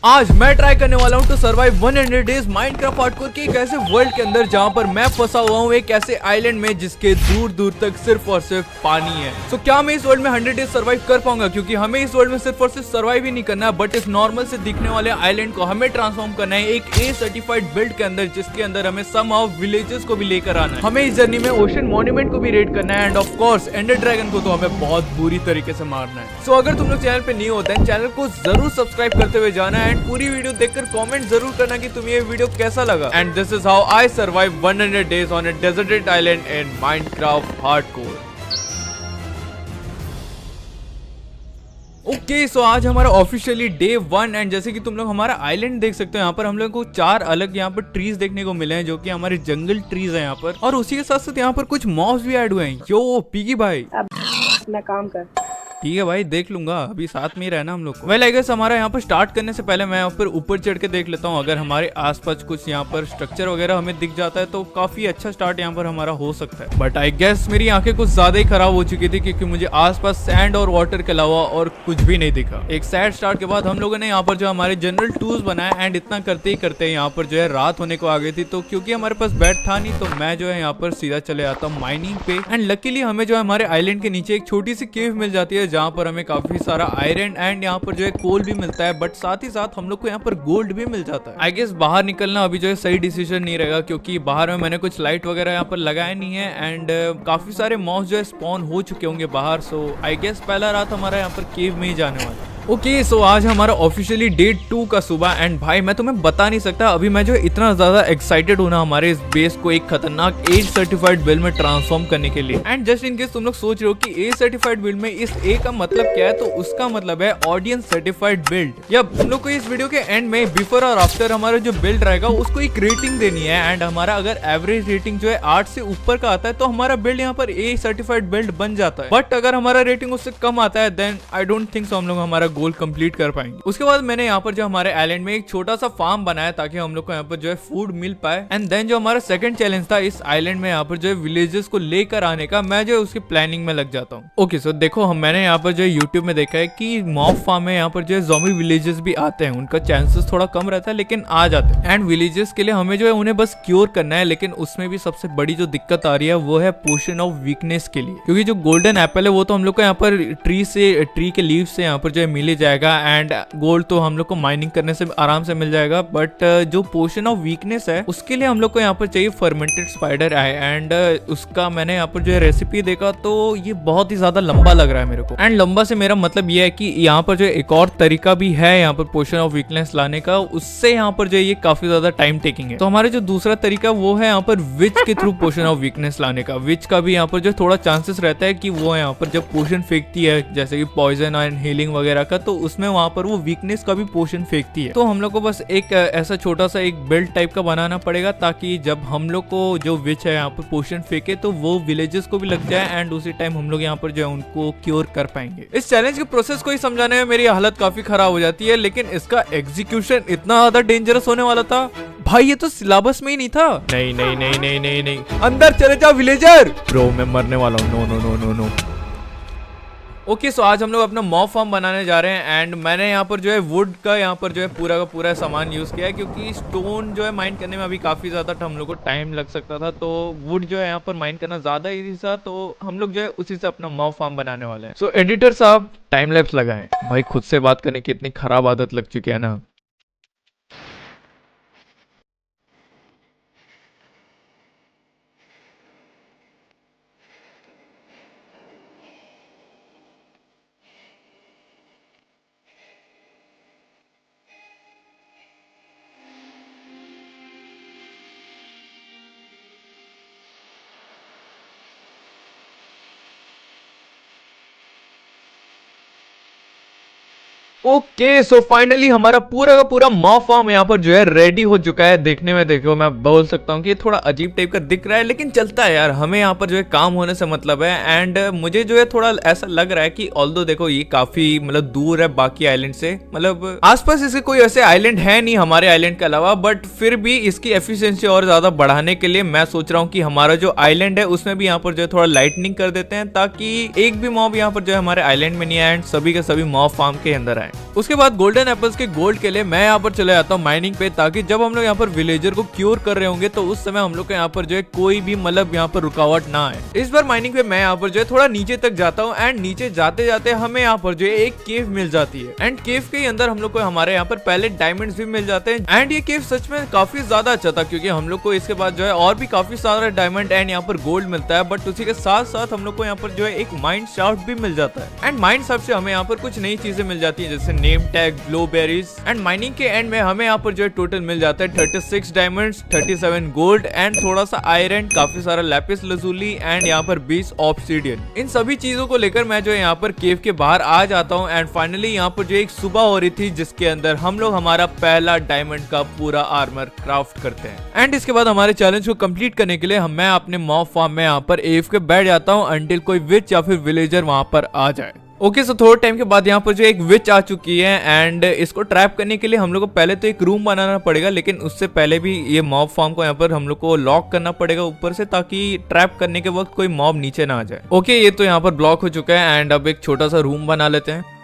आज मैं ट्राई करने वाला हूँ to survive 100 days Minecraft hardcore के एक ऐसे वर्ल्ड के अंदर जहाँ पर मैं फंसा हुआ हूँ एक ऐसे आइलैंड में जिसके दूर दूर तक सिर्फ और सिर्फ पानी है। तो क्या मैं इस वर्ल्ड में 100 डेज सर्वाइव कर पाऊंगा? क्योंकि हमें इस वर्ल्ड में सिर्फ और सिर्फ सर्वाइव ही नहीं करना है, बट इस नॉर्मल से दिखने वाले आइलैंड को हमें ट्रांसफॉर्म करना है एक ए सर्टिफाइड बिल्ड के अंदर, जिसके अंदर हमें सम ऑफ विलेजेस को भी लेकर आना है। हमें इस जर्नी में ओशन मॉन्यूमेंट को भी रेड करना है and of course Ender dragon को तो हमें बहुत बुरी तरीके से मारना है। सो अगर तुम लोग चैनल पे नहीं होते हैं, चैनल को जरूर सब्सक्राइब करते हुए जाना है एंड पूरी वीडियो देखकर कमेंट जरूर करना कि तुम्हें ये वीडियो कैसा लगा। And this is how I survive 100 days on a deserted island in Minecraft hardcore. Okay so आज हमारा ऑफिशियली डे 1 एंड जैसे कि तुम लोग हमारा आइलैंड देख सकते हो, यहाँ पर हम लोग को 4 अलग यहाँ पर ट्रीज देखने को मिले हैं जो कि हमारे जंगल ट्रीज हैं यहाँ पर, और उसी के साथ साथ यहाँ पर कुछ मॉब्स भी ऐड हुए हैं। यो पीगी भाई अपना काम कर। ठीक है भाई, देख लूंगा, अभी साथ में ही रहना हम लोग को। वेल आई गेस हमारा यहाँ पर स्टार्ट करने से पहले मैं यहाँ पर ऊपर चढ़ के देख लेता हूँ, अगर हमारे आसपास कुछ यहाँ पर स्ट्रक्चर वगैरह हमें दिख जाता है तो काफी अच्छा स्टार्ट यहाँ पर हमारा हो सकता है। बट आई गेस मेरी आंखें कुछ ज्यादा ही खराब हो चुकी थी क्योंकि मुझे आसपास सैंड और वाटर के अलावा और कुछ भी नहीं दिखा। एक सैड स्टार्ट के बाद हम लोगों ने यहाँ पर जो हमारे जनरल टूल्स बनाए एंड इतना करते ही करते यहाँ पर जो है रात होने को आ गई थी, तो क्योंकि हमारे पास बेड था नहीं तो मैं जो है यहाँ पर सीधा चले आता हूँ माइनिंग पे। एंड लकीली हमें जो है हमारे आइलैंड के नीचे एक छोटी सी केव मिल जाती है जहाँ पर हमें काफी सारा आयरन एंड यहाँ पर जो है कोल भी मिलता है, बट साथ ही साथ हम लोग को यहाँ पर गोल्ड भी मिल जाता है। आई गेस बाहर निकलना अभी जो है सही डिसीजन नहीं रहेगा क्योंकि बाहर में मैंने कुछ लाइट वगैरह यहाँ पर लगाया नहीं है एंड काफी सारे मॉब्स जो है स्पॉन हो चुके होंगे बाहर। सो आई गेस पहला रात हमारा यहाँ पर केव में ही जाने वाला है। ओके सो आज हमारा ऑफिशियली डे 2 का सुबह एंड भाई मैं तुम्हें बता नहीं सकता अभी मैं जो इतना ज्यादा एक्साइटेड हूं ना हमारे इस बेस को एक खतरनाक ए सर्टिफाइड बिल्ड में ट्रांसफॉर्म करने के लिए। एंड जस्ट इन केस तुम लोग सोच रहे हो कि ए सर्टिफाइड बिल्ड में इस ए का मतलब क्या है, तो उसका मतलब है ऑडियंस सर्टिफाइड बिल्ड। या तुम लोग को इस वीडियो के एंड में बिफोर और आफ्टर हमारा जो बिल्ड रहेगा उसको एक रेटिंग देनी है एंड हमारा अगर एवरेज रेटिंग जो है 8 से ऊपर का आता है तो हमारा बिल्ड यहाँ पर ए सर्टिफाइड बिल्ड बन जाता है। बट अगर हमारा रेटिंग उससे कम आता है then I don't think so हम लोग हमारा गोल कंप्लीट कर पाएंगे। उसके बाद मैंने यहाँ पर जो हमारे आइलैंड में एक छोटा सा फार्म बनाया ताकि हम लोग को यहाँ पर जो है फूड मिल पाए। एंड देन जो हमारा सेकंड चैलेंज था इस आइलैंड में यहाँ पर जो है विलेजेस को लेकर आने का, मैं जो है उसकी प्लानिंग में लग जाता हूँ। ओके सो देखो मैंने यहाँ पर जो है यूट्यूब में देखा है कि मॉब फार्म में यहाँ पर जो है ज़ॉम्बी विलेजेस भी आते हैं, उनका चांसेस थोड़ा कम रहता है लेकिन आ जाते हैं। एंड विलेजेस के लिए हमें जो है उन्हें बस क्योर करना है, लेकिन उसमें भी सबसे बड़ी जो दिक्कत आ रही है वो है पोशन ऑफ वीकनेस के लिए, क्योंकि जो गोल्डन एप्पल है वो तो हम लोग को यहाँ पर ट्री के लीव से यहाँ पर जो है मिल जाएगा एंड गोल्ड तो हम लोग को माइनिंग करने से आराम से मिल जाएगा। बट जो पोशन ऑफ वीकनेस है उसके लिए हम लोग को यहाँ पर चाहिए फर्मेंटेड स्पाइडर आई एंड उसका मैंने यहाँ पर जो है रेसिपी देखा तो ये बहुत ही ज्यादा लंबा लग रहा है मेरे को। एंड लंबा से मेरा मतलब ये है कि यहाँ पर जो एक और तरीका भी है यहाँ पर पोशन ऑफ वीकनेस लाने का, उससे यहाँ पर जो ये काफी ज्यादा टाइम टेकिंग है। तो हमारा जो दूसरा तरीका वो है यहाँ पर विच के थ्रू पोशन ऑफ वीकनेस लाने का। विच का भी यहाँ पर जो थोड़ा चांसेस रहता है कि वो यहाँ पर जब पोशन फेंकती है जैसे कि पॉइजन एंड हीलिंग वगैरह का, तो उसमें वहां पर वो वीकनेस का भी पोशन फेंकती है। तो हम लोग को बस एक ऐसा छोटा सा एक बिल्ड टाइप का बनाना पड़ेगा ताकि जब हम लोग को जो विच है यहाँ पर पोशन फेंके तो वो विलेजेस को भी लग जाए एंड उसी टाइम हम लोग यहाँ पर जो है उनको क्योर कर पाएंगे। इस चैलेंज के प्रोसेस को ही समझाने में मेरी हालत काफी खराब हो जाती है, लेकिन इसका एग्जीक्यूशन इतना ज्यादा डेंजरस होने वाला था भाई, ये तो सिलेबस में ही नहीं था। नहीं नहीं नहीं नहीं नहीं नहीं, अंदर चले जाओ विलेजर। ब्रो मैं मरने वाला हूँ, no no no no no. Okay so आज हम लोग अपना मॉब फार्म बनाने जा रहे हैं एंड मैंने यहाँ पर जो है वुड का यहाँ पर जो है पूरा का पूरा सामान यूज किया है क्योंकि स्टोन जो है माइन करने में अभी काफी ज्यादा हम लोग को टाइम लग सकता था, तो वुड जो है यहाँ पर माइन करना ज्यादा इजी था, तो हम लोग जो है उसी से अपना मॉब फार्म बनाने वाले हैं। सो एडिटर साहब टाइम लैप्स लगाएं। भाई खुद से बात करने की इतनी खराब आदत लग चुकी है ना। ओके सो फाइनली हमारा पूरा का पूरा मॉब फार्म यहाँ पर जो है रेडी हो चुका है। देखने में देखो मैं बोल सकता हूँ कि ये थोड़ा अजीब टाइप का दिख रहा है लेकिन चलता है यार, हमें यहाँ पर जो है काम होने से मतलब है। एंड मुझे जो है थोड़ा ऐसा लग रहा है कि ऑल्दो देखो ये काफी मतलब दूर है बाकी आइलैंड से, मतलब आसपास इसके कोई ऐसे आइलैंड है नहीं हमारे आइलैंड के अलावा, बट फिर भी इसकी एफिशिएंसी और ज्यादा बढ़ाने के लिए मैं सोच रहा हूँ कि हमारा जो आइलैंड है उसमें भी यहाँ पर जो है थोड़ा लाइटनिंग कर देते हैं ताकि एक भी मॉब यहाँ पर जो है हमारे आइलैंड में नहीं आए एंड सभी के सभी मॉब फार्म के अंदर आए। पाए। उसके बाद गोल्डन एप्पल्स के गोल्ड के लिए मैं यहाँ पर चले जाता हूँ माइनिंग पे, ताकि जब हम लोग यहाँ पर विलेजर को क्योर कर रहे होंगे तो उस समय हम लोग को यहाँ पर जो है कोई भी मतलब यहाँ पर रुकावट ना आए। इस बार माइनिंग पे मैं यहाँ पर जो है थोड़ा नीचे तक जाता हूँ एंड नीचे जाते जाते हमें यहाँ पर जो है एक केव मिल जाती है एंड केव के अंदर हम लोग को हमारे यहाँ पर पहले डायमंड्स भी मिल जाते हैं एंड ये केव सच में काफी ज्यादा अच्छा था, क्योंकि हम लोग को इसके बाद जो है और भी काफी सारा डायमंड एंड यहाँ पर गोल्ड मिलता है। बट उसी के साथ साथ हम लोग को यहाँ पर जो है एक माइंड शाफ्ट भी मिल जाता है एंड माइंड शाफ्ट से हमें यहाँ पर कुछ नई चीजें मिल जाती है, जैसे name tag, blueberries and mining के एंड में हमें यहाँ पर जो है टोटल मिल जाता है 36 डायमंड्स, 37 गोल्ड एंड थोड़ा सा आयरन, काफी सारा लैपिस लजूली एंड यहाँ पर 20 ऑब्सीडियन। इन सभी चीजों को लेकर मैं जो यहाँ पर केव के बाहर आ जाता हूँ एंड फाइनली यहाँ पर जो एक सुबह हो रही थी, जिसके अंदर हम लोग हमारा पहला डायमंड का पूरा आर्मर क्राफ्ट करते हैं एंड इसके बाद हमारे चैलेंज को कंप्लीट करने के लिए मैं अपने मॉब फार्म में यहाँ पर एफ के बैठ जाता हूँ अंटिल कोई विच या फिर विलेजर वहां पर आ जाए। ओके सो थोड़े टाइम के बाद यहाँ पर जो एक विच आ चुकी है एंड इसको ट्रैप करने के लिए हम लोग को पहले तो एक रूम बनाना पड़ेगा, लेकिन उससे पहले भी ये मॉब फार्म को यहाँ पर हम लोग को लॉक करना पड़ेगा ऊपर से, ताकि ट्रैप करने के वक्त कोई मॉब नीचे ना आ जाए। ओके ये तो यहाँ पर ब्लॉक हो चुका है एंड अब एक छोटा सा रूम बना लेते हैं।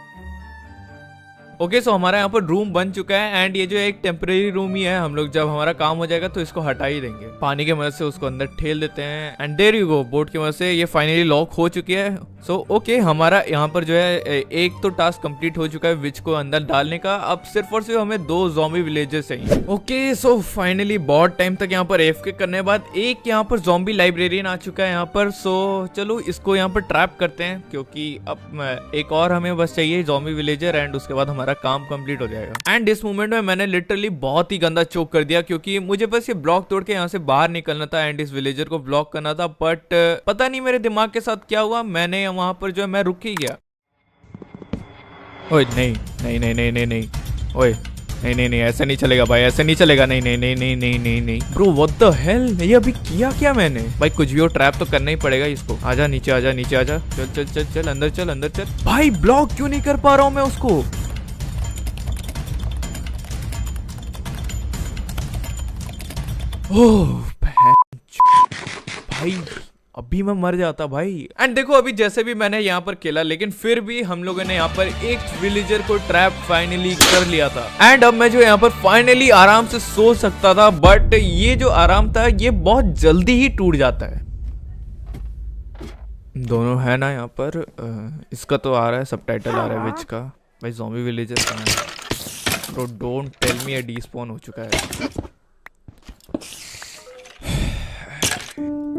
ओके सो हमारा यहाँ पर रूम बन चुका है एंड ये जो एक टेम्परेरी रूम ही है, हम लोग जब हमारा काम हो जाएगा तो इसको हटा ही देंगे। पानी की मदद से उसको अंदर ठेल देते हैं and there you go, boat की मदद से ये फाइनली लॉक हो चुकी है। सो ओके हमारा यहाँ पर जो है एक तो टास्क कंप्लीट हो चुका है विच को अंदर डालने का। अब सिर्फ और सिर्फ हमें 2 ज़ॉम्बी विलेजेस चाहिए। ओके सो फाइनली बहुत टाइम तक यहाँ पर एफके करने के बाद एक यहाँ पर ज़ॉम्बी लाइब्रेरियन आ चुका है यहाँ पर। सो चलो इसको यहाँ पर ट्रैप करते हैं, क्योंकि अब एक और हमें बस चाहिए ज़ॉम्बी विलेजर एंड उसके बाद हमारा काम कंप्लीट हो जाएगा। एंड इस मोमेंट में मैंने लिटरली बहुत ही गंदा चोक कर दिया, क्योंकि मुझे बस ये ब्लॉक तोड़ के यहाँ से बाहर निकलना था एंड इस विलेजर को ब्लॉक करना था। बट पता नहीं मेरे दिमाग के साथ क्या हुआ, मैंने वहां पर जो है मैं रुक ही गया। ओए नहीं नहीं नहीं नहीं नहीं नहीं, ओए नहीं नहीं नहीं ऐसा नहीं चलेगा भाई, ऐसा नहीं चलेगा, नहीं नहीं नहीं नहीं नहीं नहीं नहीं ब्रो व्हाट द हेल, ये अभी किया क्या मैंने भाई? कुछ भी हो ट्रैप तो करना ही पड़ेगा इसको। आजा नीचे, आजा नीचे, आजा, चल चल चल चल अंदर चल, अंदर चल भाई। ब्लॉक क्यों नहीं कर पा रहा हूँ मैं उसको? ओह भाई अभी मैं मर जाता भाई। एंड देखो अभी जैसे भी मैंने यहाँ पर खेला, लेकिन फिर भी हम लोगों ने यहाँ पर एक विलेजर को ट्रैप फाइनली कर लिया था एंड अब मैं जो यहाँ पर फाइनली आराम से सो सकता था। बट ये जो आराम था ये बहुत जल्दी ही टूट जाता है। दोनों है ना यहाँ पर, इसका तो आ रहा है सबटाइटल आ रहा है विच का। भाई ज़ॉम्बी विलेजर कहाँ है ब्रो? डोंट टेल मी ये डिस्पॉन हो चुका है।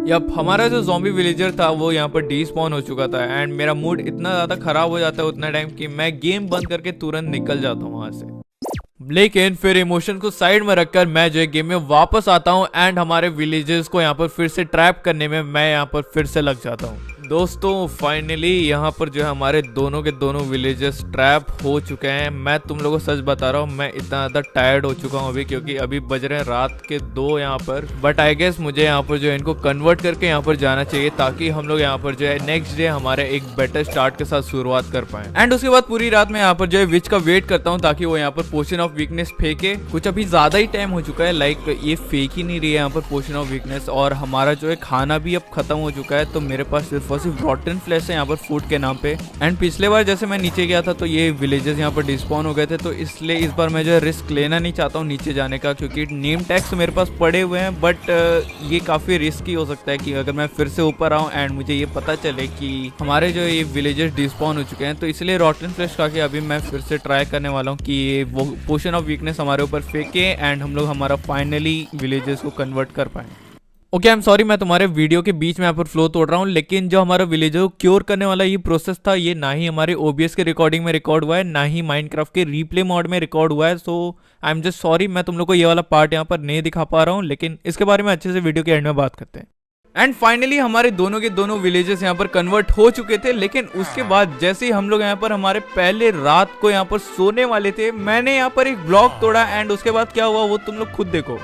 यप हमारा जो ज़ॉम्बी विलेजर था वो यहाँ पर डिस्पॉन हो चुका था एंड मेरा मूड इतना ज़्यादा खराब हो जाता है उतना टाइम कि मैं गेम बंद करके तुरंत निकल जाता हूँ वहाँ से। लेकिन फिर इमोशन को साइड में रखकर मैं जो है गेम में वापस आता हूँ एंड हमारे विलेजर्स को यहाँ पर फिर से ट्रैप करने में मैं यहाँ पर फिर से लग जाता हूँ। दोस्तों फाइनली यहाँ पर जो है हमारे दोनों के दोनों विलेजेस ट्रैप हो चुके हैं। मैं तुम लोगों को सच बता रहा हूँ, मैं इतना ज़्यादा टायर्ड हो चुका हूँ अभी, क्योंकि अभी बज रहे हैं रात के 2 यहाँ पर। बट आई गेस मुझे यहाँ पर जो है इनको कन्वर्ट करके यहाँ पर जाना चाहिए, ताकि हम लोग यहाँ पर जो है नेक्स्ट डे हमारे एक बेटर स्टार्ट के साथ शुरुआत कर पाए। एंड उसके बाद पूरी रात में यहाँ पर जो है विच का वेट करता हूँ, ताकि वो यहाँ पर पोशन ऑफ वीकनेस फेंके। कुछ अभी ज़्यादा ही टाइम हो चुका है, लाइक ये फेंक ही नहीं रही है यहाँ पर पोशन ऑफ वीकनेस, और हमारा जो है खाना भी अब खत्म हो चुका है। तो मेरे पास सिर्फ रॉटन फ्लैश है यहाँ पर फूड के नाम पे। एंड पिछले बार जैसे मैं नीचे गया था तो ये विलेजेस यहाँ पर डिस्पॉन हो गए थे, तो इसलिए इस बार मैं जो है रिस्क लेना नहीं चाहता हूँ नीचे जाने का, क्योंकि नेम टैग्स मेरे पास पड़े हुए हैं। बट ये काफ़ी रिस्की हो सकता है कि अगर मैं फिर से ऊपर आऊँ एंड मुझे ये पता चले कि हमारे जो ये विलेजेस डिस्पॉन हो चुके हैं। तो इसलिए रॉटन फ्लैश खा के अभी मैं फिर से ट्राई करने वाला हूँ कि वो पोशन ऑफ वीकनेस हमारे ऊपर फेंके एंड हम लोग हमारा फाइनली विलेजेस को कन्वर्ट कर पाए। ओके आई एम सॉरी मैं तुम्हारे वीडियो के बीच में यहाँ पर फ्लो तोड़ रहा हूँ, लेकिन जो हमारा विलेजर को क्योर करने वाला ये प्रोसेस था, ये ना ही हमारे OBS के रिकॉर्डिंग में रिकॉर्ड हुआ है, ना ही माइनक्राफ्ट के रीप्ले मोड में रिकॉर्ड हुआ है। सो आई एम जस्ट सॉरी, मैं तुम लोग को ये वाला पार्ट यहाँ पर नहीं दिखा पा रहा हूँ, लेकिन इसके बारे में अच्छे से वीडियो के एंड में बात करते हैं। एंड फाइनली हमारे दोनों के दोनों विलेजेस यहाँ पर कन्वर्ट हो चुके थे, लेकिन उसके बाद जैसे ही हम लोग यहाँ पर हमारे पहले रात को यहाँ पर सोने वाले थे, मैंने यहाँ पर एक ब्लॉक तोड़ा एंड उसके बाद क्या हुआ वो तुम लोग खुद देखो।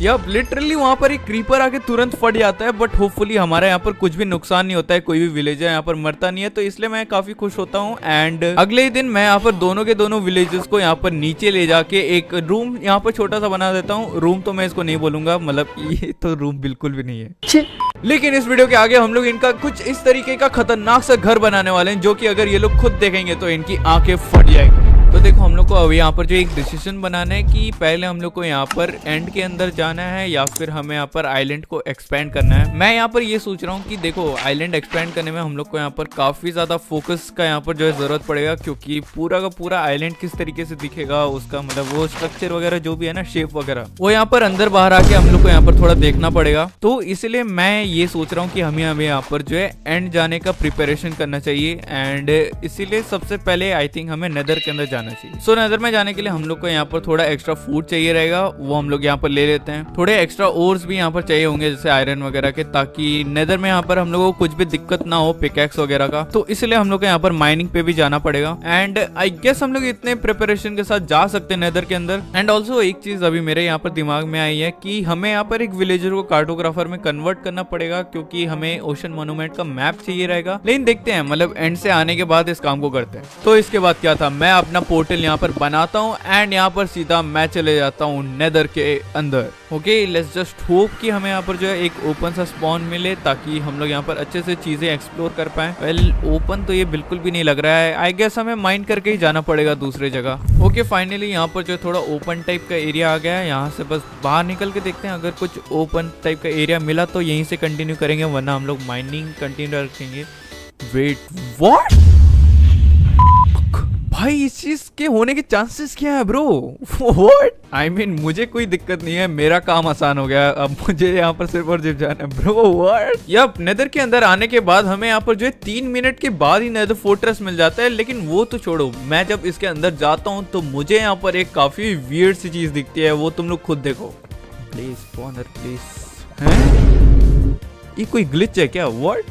यार लिटरली वहाँ पर एक क्रीपर आके तुरंत फट जाता है, बट होपफुली हमारा यहाँ पर कुछ भी नुकसान नहीं होता है, कोई भी विलेजर यहाँ पर मरता नहीं है, तो इसलिए मैं काफी खुश होता हूँ। एंड अगले ही दिन मैं यहाँ पर दोनों के दोनों विलेजर्स को यहाँ पर नीचे ले जाके एक रूम यहाँ पर छोटा सा बना देता हूँ। रूम तो मैं इसको नहीं बोलूंगा, मतलब ये तो रूम बिल्कुल भी नहीं है, लेकिन इस वीडियो के आगे हम लोग इनका कुछ इस तरीके का खतरनाक सा घर बनाने वाले हैं, जो कि अगर ये लोग खुद देखेंगे तो इनकी आंखें फट जाएंगी। तो देखो हम लोग को अभी यहाँ पर जो एक डिसीजन बनाना है कि पहले हम लोग को यहाँ पर एंड के अंदर जाना है या फिर हमें यहाँ पर आइलैंड को एक्सपेंड करना है। मैं यहाँ पर ये सोच रहा हूँ कि देखो आइलैंड एक्सपेंड करने में हम लोग को यहाँ पर काफी ज्यादा फोकस का यहाँ पर जो है जरूरत पड़ेगा, क्योंकि पूरा का पूरा आइलैंड किस तरीके से दिखेगा, उसका मतलब वो स्ट्रक्चर वगैरह जो भी है ना, शेप वगैरह, वो यहाँ पर अंदर बाहर आके हम लोग को यहाँ पर थोड़ा देखना पड़ेगा। तो इसलिए मैं ये सोच रहा हूँ कि हमें यहाँ पर जो है एंड जाने का प्रिपरेशन करना चाहिए। एंड इसीलिए सबसे पहले आई थिंक हमें नेदर के अंदर जाना चाहिए। सो नेदर में जाने के लिए हम लोग को यहाँ पर थोड़ा एक्स्ट्रा फूड चाहिए रहेगा, वो हम लोग यहाँ पर ले लेते हैं। थोड़े एक्स्ट्रा ओर्स भी यहाँ पर चाहिए होंगे, जैसे आयरन वगैरह के, ताकि नेदर में यहाँ पर हम लोगों को कुछ भी दिक्कत ना हो पिकैक्स वगैरह का। तो इसलिए हम लोग को यहाँ पर माइनिंग पे भी जाना पड़ेगा। एंड आई गेस हम लोग इतने प्रिपरेशन के साथ जा सकते हैं नेदर के अंदर। एंड ऑल्सो एक चीज अभी मेरे यहाँ पर दिमाग में आई है कि हमें यहाँ पर एक विलेजर को कार्टोग्राफर में कन्वर्ट करना पड़ेगा, क्योंकि हमें ओशन मोन्यूमेंट का मैप चाहिए रहेगा। लेकिन देखते हैं, मतलब एंड से आने के बाद इस काम को करते हैं। तो इसके बाद क्या था, मैं अपना पोर्टल यहाँ पर बनाता हूँ एंड यहाँ पर सीधा मैं चले जाता हूँ नेदर के अंदर। ओके, लेट्स जस्ट होप कि हमें यहाँ पर जो है एक ओपन सा स्पॉन मिले, ताकि हम लोग यहाँ पर अच्छे से चीजें एक्सप्लोर कर पाए। वेल ओपन तो ये बिल्कुल भी नहीं लग रहा है, आई गेस हमें माइंड करके ही जाना पड़ेगा दूसरे जगह। ओके, फाइनली यहाँ पर जो थोड़ा ओपन टाइप का एरिया आ गया है, यहाँ से बस बाहर निकल के देखते हैं, अगर कुछ ओपन टाइप का एरिया मिला तो यहीं से कंटिन्यू करेंगे, वरना हम लोग माइनिंग कंटिन्यू रखेंगे। वेट, व्हाट भाई, इस चीज के होने के चांसेस क्या है ब्रो? व्हाट आई मीन, मुझे कोई दिक्कत नहीं है, मेरा काम आसान हो गया, अब मुझे यहाँ पर सिर्फ और सिर्फ जाना है ब्रो। व्हाट? यप, नेदर के अंदर आने के बाद हमें यहाँ पर जो है 3 मिनट के बाद ही नेदर फोर्ट्रेस मिल जाता है। लेकिन वो तो छोड़ो, मैं जब इसके अंदर जाता हूँ तो मुझे यहाँ पर एक काफी वियर्ड सी चीज दिखती है, वो तुम लोग खुद देखो। Please spawner please. हैं? ये कोई ग्लिच है क्या? व्हाट?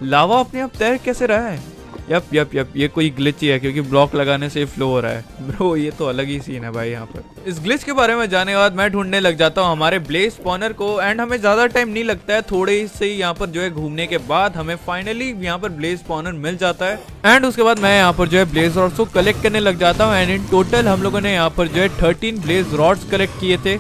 लावा अपने आप तैर कैसे रहा है? यप, ये कोई ग्लिच ही है, क्योंकि ब्लॉक लगाने से फ्लो हो रहा है ब्रो। ये तो अलग ही सीन है भाई यहाँ पर। इस ग्लिच के बारे में जाने के बाद मैं ढूंढने लग जाता हूँ हमारे ब्लेज स्पॉनर को। एंड हमें ज्यादा टाइम नहीं लगता है, थोड़े से ही यहाँ पर जो है घूमने के बाद हमें फाइनली यहाँ पर ब्लेज स्पॉनर मिल जाता है। एंड उसके बाद मैं यहाँ पर जो है ब्लेज रॉड्स को कलेक्ट करने लग जाता हूँ। एंड इन टोटल हम लोगों ने यहाँ पर जो है 13 ब्लेज रॉड्स कलेक्ट किए थे।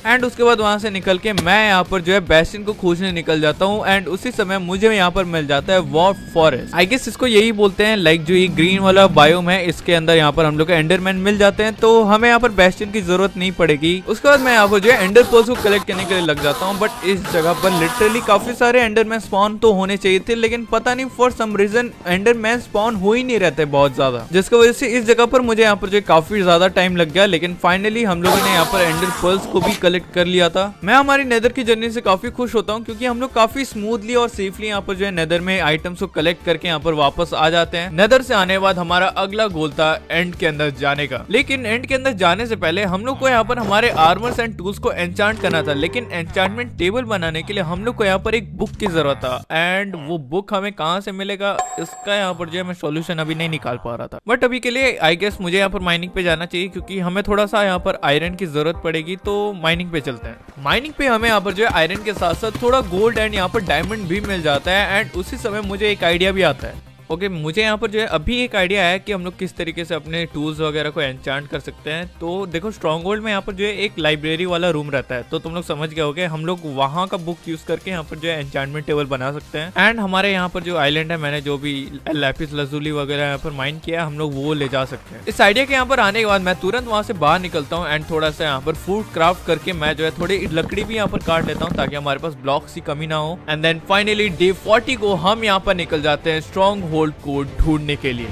एंड उसके बाद वहां से निकल के मैं यहाँ पर जो है बेसिन को खोजने निकल जाता हूँ। एंड उसी समय मुझे यहाँ पर मिल जाता है वॉर्फ फॉरेस्ट। आई गेस इसको यही बोलते हैं, लाइक जो ये ग्रीन वाला बायोम है, इसके अंदर यहाँ पर हम लोग को एंडरमैन मिल जाते हैं, तो हमें यहाँ पर बेस्टियन की जरूरत नहीं पड़ेगी। उसके बाद मैं यहाँ पर जो है एंडर पर्ल्स को कलेक्ट करने के लिए लग जाता हूँ। बट इस जगह पर लिटरली काफी सारे एंडरमैन स्पॉन तो होने चाहिए थे, लेकिन पता नहीं for some reason Enderman spawn हो ही नहीं रहते बहुत ज्यादा, जिसकी वजह से इस जगह पर मुझे यहाँ पर जो काफी ज्यादा टाइम लग गया। लेकिन फाइनली हम लोगों ने यहाँ पर एंडर पर्ल्स को भी कलेक्ट कर लिया था। मैं हमारी नेदर की जर्नी से काफी खुश होता हूँ, क्योंकि हम लोग काफी स्मूथली और सेफली यहाँ पर जो है नेदर में आइटम्स को कलेक्ट करके यहाँ पर वापस आ जाते हैं। नेदर से आने के बाद हमारा अगला गोल था एंड के अंदर जाने का। लेकिन एंड के अंदर जाने से पहले हम लोग को यहाँ पर हमारे आर्मर्स एंड टूल्स को एन्चांट करना था। लेकिन एन्चांटमेंट टेबल बनाने के लिए हम लोग को यहाँ पर एक बुक की जरूरत था। एंड वो बुक हमें कहाँ से मिलेगा, इसका यहाँ पर जो है मैं सोल्यूशन अभी नहीं निकाल पा रहा था। बट अभी के लिए आई गेस मुझे यहाँ पर माइनिंग पे जाना चाहिए, क्योंकि हमें थोड़ा सा यहाँ पर आयरन की जरूरत पड़ेगी। तो माइनिंग पे चलते हैं। माइनिंग पे हमें यहाँ पर जो है आयरन के साथ साथ थोड़ा गोल्ड एंड यहाँ पर डायमंड भी मिल जाता है। एंड उसी समय मुझे एक आइडिया भी आता है। ओके, मुझे यहाँ पर जो है अभी एक आइडिया है कि हम लोग किस तरीके से अपने टूल्स वगैरह को एन्चांट कर सकते हैं। तो देखो, स्ट्रॉन्ग होल्ड में यहाँ पर जो है एक लाइब्रेरी वाला रूम रहता है, तो तुम लोग समझ गए होगे, हम लोग वहाँ का बुक यूज करके यहाँ पर जो है एन्चांटमेंट टेबल बना सकते हैं। एंड हमारे यहाँ पर जो आइलैंड है, मैंने जो भी लैपिस लजुली वगैरह यहाँ पर माइन किया, हम लोग वो ले जा सकते हैं। इस आइडिया के यहाँ पर आने के बाद मैं तुरंत वहाँ से बाहर निकलता हूँ एंड थोड़ा सा यहाँ पर फूड क्राफ्ट करके मैं जो है थोड़ी लकड़ी भी यहाँ पर काट लेता हूँ, ताकि हमारे पास ब्लॉक्स की कमी ना हो। एंड देन फाइनली डे 40 को हम यहाँ पर निकल जाते हैं स्ट्रॉन्ग होल्ड को ढूंढने के लिए।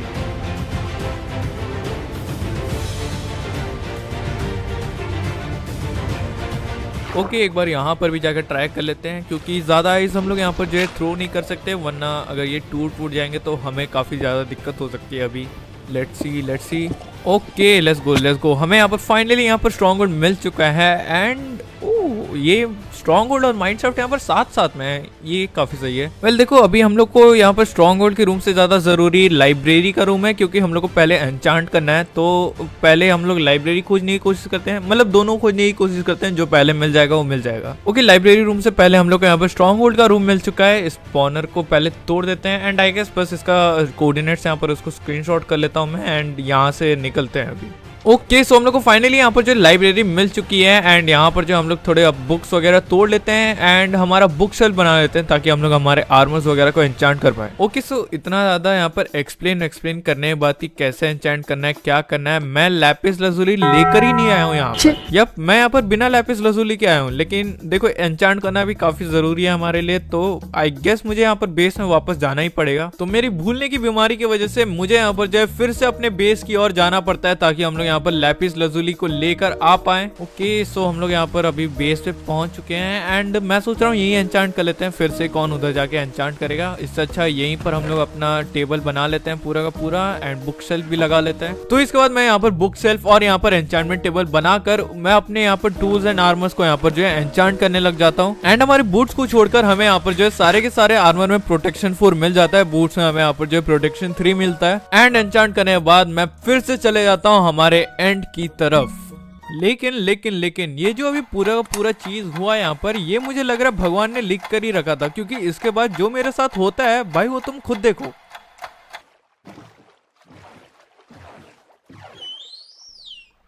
ओके, एक बार यहाँ पर भी जाकर ट्राई कर लेते हैं, क्योंकि ज्यादा आइस हम लोग यहाँ पर जो है थ्रो नहीं कर सकते, वरना अगर ये टूट जाएंगे तो हमें काफी ज्यादा दिक्कत हो सकती है। अभी let's see. Okay, let's go. हमें यहाँ पर फाइनली यहाँ पर स्ट्रॉन्ग होल्ड मिल चुका है। एंड ये स्ट्रॉन्ग होल्ड और माइंड शाफ्ट यहाँ पर साथ साथ में है, ये काफी सही है। वेल देखो अभी हम लोग को यहाँ पर स्ट्रॉन्ग होल्ड के रूम से ज्यादा जरूरी लाइब्रेरी का रूम है, क्योंकि हम लोग को पहले एन्चांट करना है। तो पहले हम लोग लाइब्रेरी खोजने की कोशिश करते हैं, मतलब दोनों खोजने की कोशिश करते हैं, जो पहले मिल जाएगा वो मिल जाएगा। ओके, लाइब्रेरी रूम से पहले हम लोग को यहाँ पर स्ट्रॉन्ग होल्ड का रूम मिल चुका है। स्पॉनर को पहले तोड़ देते हैं एंड आई गेस बस इसका कोऑर्डिनेट्स यहाँ पर उसको स्क्रीनशॉट कर लेता हूँ मैं एंड यहाँ से निकलते हैं अभी। ओके सो हम लोग को फाइनली यहाँ पर जो लाइब्रेरी मिल चुकी है एंड यहाँ पर जो हम लोग थोड़े बुक्स वगैरह तोड़ लेते हैं एंड हमारा बुक शेल्फ बना लेते हैं, ताकि हम लोग हमारे आर्मर्स वगैरह को एन्चांट कर पाए। ओके सो इतना ज्यादा यहाँ पर एक्सप्लेन करने के बाद कि कैसे एन्चांट करना है, क्या करना है, मैं लैपिस लजुली लेकर ही नहीं आया हूँ यहाँ पर। यप, मैं यहाँ पर बिना लैपिस लजुली के आया हूँ, लेकिन देखो एन्चांट करना भी काफी जरूरी है हमारे लिए, तो आई गेस मुझे यहाँ पर बेस में वापस जाना ही पड़ेगा। तो मेरी भूलने की बीमारी की वजह से मुझे यहाँ पर जो है फिर से अपने बेस की ओर जाना पड़ता है, ताकि हम लोग यहाँ पर लैपिस लजुली को लेकर आ पाए। ओके सो हम लोग यहाँ पर अभी बेस पे पहुंच चुके हैं एंड मैं सोच रहा हूँ यही एन्चांट कर लेते हैं, फिर से कौन उधर जाके एन्चांट करेगा। इससे अच्छा यहीं पर हम लोग अपना टेबल बना लेते हैं पूरा का पूरा एंड बुक शेल्फ भी लगा लेते हैं। तो इसके बाद मैं यहाँ पर बुक शेल्फ और यहाँ पर एन्चांटमेंट टेबल बनाकर मैं अपने यहाँ पर टूल्स एंड आर्मर्स को यहाँ पर जो है एन्चांट करने लग जाता हूँ एंड हमारे बूट्स को छोड़कर हमें यहाँ पर जो है सारे के सारे आर्मर में प्रोटेक्शन 4 मिल जाता है। बूट्स में हमें यहाँ पर जो है प्रोटेक्शन 3 मिलता है एंड एन्चांट करने के बाद मैं फिर से चले जाता हूँ हमारे एंड की तरफ। लेकिन ये जो अभी पूरा पूरा चीज हुआ यहाँ पर, ये मुझे लग रहा है भगवान ने लिख कर ही रखा था, क्योंकि इसके बाद जो मेरे साथ होता है भाई वो तुम खुद देखो।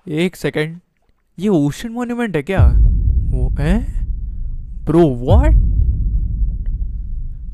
एक सेकंड, ये ओशन मॉन्यूमेंट है क्या? वो है ब्रो, व्हाट?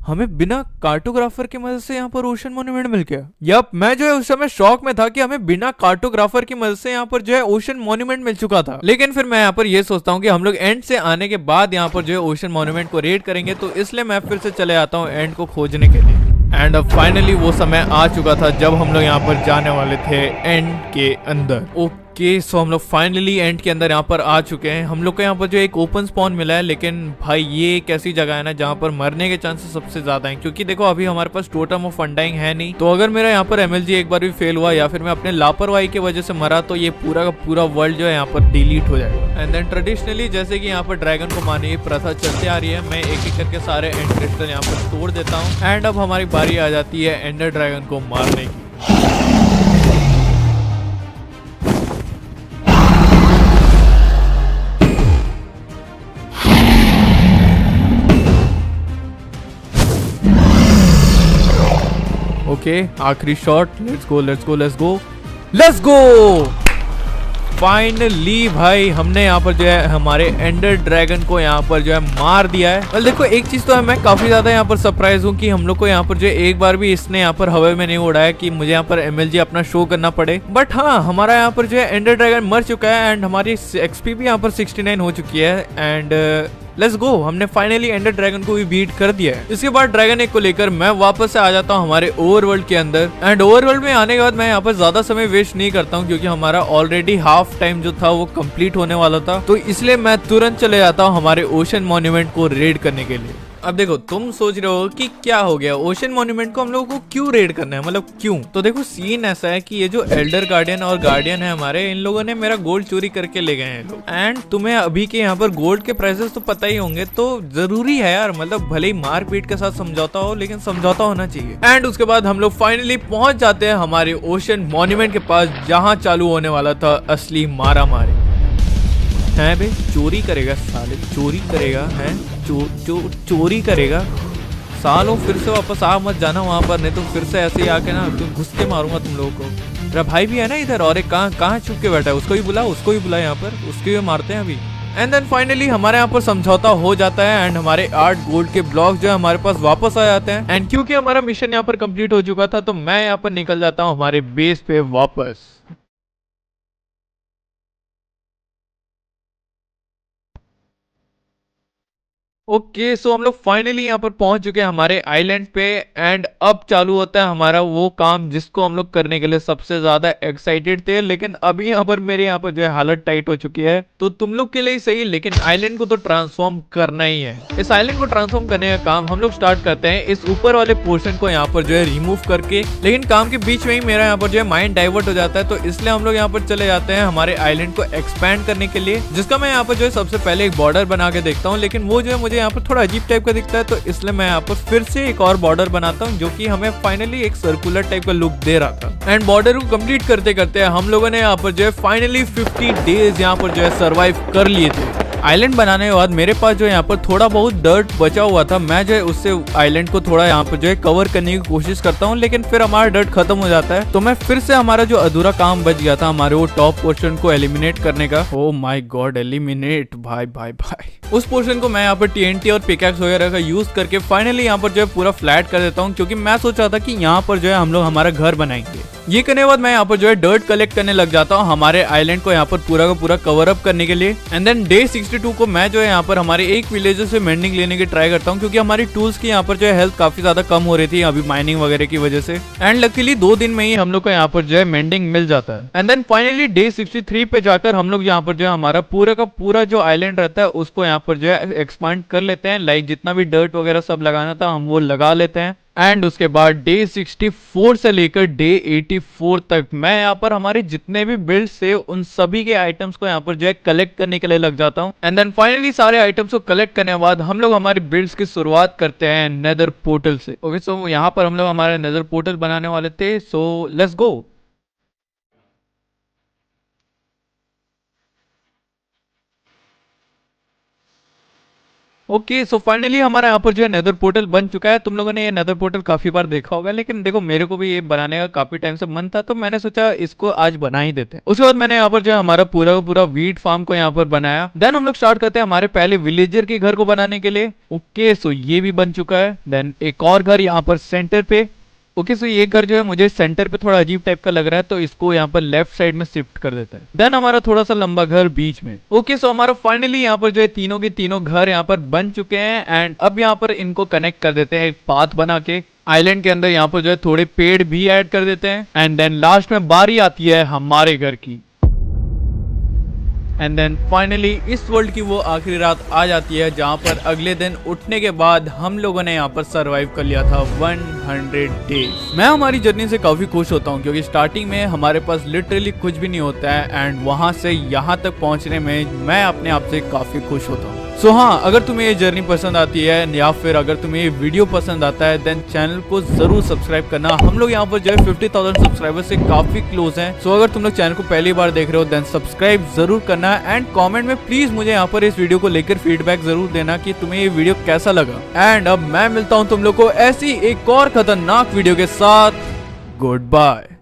हमें बिना कार्टोग्राफर की मदद से यहाँ पर ओशन मॉन्यूमेंट मिल गया। यप, मैं जो है उस समय शॉक में था कि हमें बिना कार्टोग्राफर की मदद से यहाँ पर जो है ओशन मॉन्यूमेंट मिल चुका था। लेकिन फिर मैं यहाँ पर ये सोचता हूँ कि हम लोग एंड से आने के बाद यहाँ पर जो है ओशन मॉन्यूमेंट को रेड करेंगे, तो इसलिए मैं फिर से चले आता हूँ एंड को खोजने के लिए। एंड अब फाइनली वो समय आ चुका था जब हम लोग यहाँ पर जाने वाले थे एंड के अंदर। ओके सो हम लोग फाइनली एंड के अंदर यहाँ पर आ चुके हैं। हम लोग को यहाँ पर जो एक ओपन स्पॉन मिला है, लेकिन भाई ये एक ऐसी जगह है ना जहाँ पर मरने के चांसेस सबसे ज्यादा हैं, क्योंकि देखो अभी हमारे पास टोटम ऑफ अनडाइंग है नहीं। तो अगर मेरा यहाँ पर एमएलजी एक बार भी फेल हुआ या फिर मैं अपने लापरवाही की वजह से मरा, तो ये पूरा का पूरा वर्ल्ड जो है यहाँ पर डिलीट हो जाएगा। एंड देन ट्रेडिशनली जैसे कि यहाँ पर ड्रैगन को मारने की प्रथा चलती आ रही है, मैं एक एक करके सारे एंड क्रिस्टल यहाँ पर तोड़ देता हूँ एंड अब हमारी बारी आ जाती है एंडर ड्रैगन को मारने की। ओके, आखिरी शॉट, लेट्स गो। फाइनली भाई हमने यहाँ पर जो है हमारे एंडर ड्रैगन को यहाँ पर जो है मार दिया है। well, देखो एक चीज तो है, मैं काफी ज्यादा यहाँ पर सरप्राइज हूँ कि हम लोग को यहाँ पर जो है एक बार भी इसने यहाँ पर हवा में नहीं उड़ाया कि मुझे यहाँ पर एमएलजी अपना शो करना पड़े। बट हाँ, हमारा यहाँ पर जो है एंडर ड्रैगन मर चुका है एंड हमारी एक्सपी भी यहाँ पर 69 हो चुकी है एंड लेट्स गो, हमने फाइनली एंडर ड्रैगन को भी बीट कर दिया है। इसके बाद ड्रैगन एक को लेकर मैं वापस से आ जाता हूँ हमारे ओवरवर्ल्ड के अंदर एंड ओवरवर्ल्ड में आने के बाद मैं यहाँ पर ज्यादा समय वेस्ट नहीं करता हूँ, क्योंकि हमारा ऑलरेडी हाफ टाइम जो था वो कंप्लीट होने वाला था। तो इसलिए मैं तुरंत चले जाता हूँ हमारे ओशन मॉन्यूमेंट को रेड करने के लिए। अब देखो तुम सोच रहे हो कि क्या हो गया, ओशन मॉन्यूमेंट को हम लोगों को क्यों रेड करना है, मतलब क्यों? तो देखो सीन ऐसा है कि ये जो एल्डर गार्डियन और गार्डियन है हमारे, इन लोगों ने मेरा गोल्ड चोरी करके ले गए हैं लोग। एंड तुम्हें अभी के यहाँ पर गोल्ड के प्राइसेस तो पता ही होंगे, तो जरूरी है यार, मतलब भले ही मारपीट के साथ समझौता हो, लेकिन समझौता होना चाहिए। एंड उसके बाद हम लोग फाइनली पहुंच जाते हैं हमारे ओशन मॉन्यूमेंट के पास, जहाँ चालू होने वाला था असली मारा मारी। है बे, चोरी करेगा साले, चोरी करेगा है, चोरी करेगा सालों। फिर से वापस आ मत जाना वहां पर, नहीं तो फिर से ऐसे ही आके ना घुस के मारूंगा तुम लोगों को। मेरा भाई भी है ना इधर, और एक कहाँ छुप के बैठा है, उसको ही बुला यहाँ पर, उसको भी मारते हैं अभी। एंड देन फाइनली हमारे यहाँ पर समझौता हो जाता है एंड हमारे 8 गोल्ड के ब्लॉक जो है हमारे पास वापस आ जाते हैं। एंड क्योंकि हमारा मिशन यहाँ पर कंप्लीट हो चुका था, तो मैं यहाँ पर निकल जाता हूँ हमारे बेस पे वापस। ओके सो हम लोग फाइनली यहाँ पर पहुंच चुके हैं हमारे आइलैंड पे। एंड अब चालू होता है हमारा वो काम जिसको हम लोग करने के लिए सबसे ज्यादा एक्साइटेड थे, लेकिन अभी यहाँ पर मेरे यहाँ पर जो है हालत टाइट हो चुकी है। तो तुम लोग के लिए ही सही, लेकिन आइलैंड को तो ट्रांसफॉर्म करना ही है। इस आइलैंड को ट्रांसफॉर्म करने का काम हम लोग स्टार्ट करते हैं इस ऊपर वाले पोर्शन को यहाँ पर जो है रिमूव करके। लेकिन काम के बीच में ही मेरा यहाँ पर जो है माइंड डाइवर्ट हो जाता है, तो इसलिए हम लोग यहाँ पर चले जाते हैं हमारे आइलैंड को एक्सपैंड करने के लिए, जिसका मैं यहाँ पर जो है सबसे पहले एक बॉर्डर बना के देखता हूँ। लेकिन वो जो है मुझे यहाँ पर थोड़ा अजीब टाइप का दिखता है, तो इसलिए मैं यहाँ पर फिर से एक और बॉर्डर बनाता हूँ जो कि हमें फाइनली एक सर्कुलर टाइप का लुक दे रहा था। एंड बॉर्डर को कंप्लीट करते करते हम लोगों ने यहाँ पर जो है फाइनली 50 डेज यहाँ पर जो है सर्वाइव कर लिए थे। आइलैंड बनाने के बाद मेरे पास जो यहाँ पर थोड़ा बहुत डर्ट बचा हुआ था, मैं जो है उससे आइलैंड को थोड़ा यहाँ पर जो है कवर करने की कोशिश करता हूँ, लेकिन फिर हमारा डर्ट खत्म हो जाता है। तो मैं फिर से हमारा जो अधूरा काम बच गया था हमारे वो टॉप पोर्शन को एलिमिनेट करने का। ओ माय गॉड, एलिमिनेट भाई भाई भाई। उस पोर्शन को मैं यहाँ पर TNT और पिकैक्स वगैरह का यूज करके फाइनली यहाँ पर जो है पूरा फ्लैट कर देता हूँ, क्योंकि मैं सोच रहा था कि यहाँ पर जो है हम लोग हमारा घर बनाएंगे। ये करने के बाद मैं यहाँ पर जो है डर्ट कलेक्ट करने लग जाता हूँ हमारे आइलैंड को यहाँ पर पूरा का पूरा कवर अप करने के लिए। एंड देन डे 62 को मैं जो है यहाँ पर हमारे एक विलेजर से मेंडिंग लेने की ट्राई करता हूँ, क्योंकि हमारी टूल्स की यहाँ पर जो है हेल्थ काफी ज्यादा कम हो रही थी अभी माइनिंग वगैरह की वजह से। एंड लकीली 2 दिन में ही हम लोग को यहाँ पर जो है मेंडिंग मिल जाता है। एंड देन फाइनली डे 63 पे जाकर हम लोग यहाँ पर जो है हमारा पूरा का पूरा जो आइलैंड रहता है उसको यहाँ पर जो है एक्सपांड कर लेते हैं। लाइक जितना भी डर्ट वगैरह सब लगाना था हम वो लगा लेते हैं। एंड उसके बाद डे 64 से लेकर डे 84 तक मैं यहाँ पर हमारे जितने भी बिल्ड्स थे उन सभी के आइटम्स को यहाँ पर जो है कलेक्ट करने के लिए लग जाता हूँ। एंड देन फाइनली सारे आइटम्स को कलेक्ट करने के बाद हम लोग हमारे बिल्ड्स की शुरुआत करते हैं नेदर पोर्टल से। ओके सो यहाँ पर हम लोग हमारे नेदर पोर्टल बनाने वाले थे, so let's go. Okay so finally हमारा यहाँ पर जो है नेदर पोर्टल बन चुका है। तुम लोगों ने ये नेदर पोर्टल काफी बार देखा होगा, लेकिन देखो मेरे को भी ये बनाने का काफी टाइम से मन था, तो मैंने सोचा इसको आज बना ही देते हैं। उसके बाद मैंने यहाँ पर जो है हमारा पूरा पूरा वीट फार्म को यहाँ पर बनाया। देन हम लोग स्टार्ट करते हैं हमारे पहले विलेजर के घर को बनाने के लिए। ओके सो ये भी बन चुका है। देन एक और घर यहाँ पर सेंटर पे। ओके सो ये घर जो है मुझे सेंटर पे थोड़ा अजीब टाइप का लग रहा है, तो इसको यहाँ पर लेफ्ट साइड में शिफ्ट कर देता है। देन हमारा थोड़ा सा लंबा घर बीच में। ओके सो हमारा फाइनली यहाँ पर जो है तीनों के तीनों घर यहाँ पर बन चुके हैं। एंड अब यहाँ पर इनको कनेक्ट कर देते हैं एक पाथ बना के। आइलैंड के अंदर यहाँ पर जो है थोड़े पेड़ भी ऐड कर देते हैं। एंड देन लास्ट में बारी आती है हमारे घर की। एंड देन फाइनली इस वर्ल्ड की वो आखिरी रात आ जाती है, जहाँ पर अगले दिन उठने के बाद हम लोगों ने यहाँ पर सरवाइव कर लिया था 100 डेज। मैं हमारी जर्नी से काफी खुश होता हूँ, क्योंकि स्टार्टिंग में हमारे पास लिटरली कुछ भी नहीं होता है, एंड वहां से यहाँ तक पहुंचने में मैं अपने आप से काफी खुश होता हूँ। सो हाँ, अगर तुम्हें ये जर्नी पसंद आती है या फिर अगर तुम्हें ये वीडियो पसंद आता है, देन चैनल को जरूर सब्सक्राइब करना। हम लोग यहाँ पर जो है 50,000 सब्सक्राइबर से काफी क्लोज हैं। सो अगर तुम लोग चैनल को पहली बार देख रहे हो देन सब्सक्राइब जरूर करना। एंड कमेंट में प्लीज मुझे यहाँ पर इस वीडियो को लेकर फीडबैक जरूर देना कि तुम्हें ये वीडियो कैसा लगा। एंड अब मैं मिलता हूँ तुम लोग को ऐसी एक और खतरनाक वीडियो के साथ। Good bye.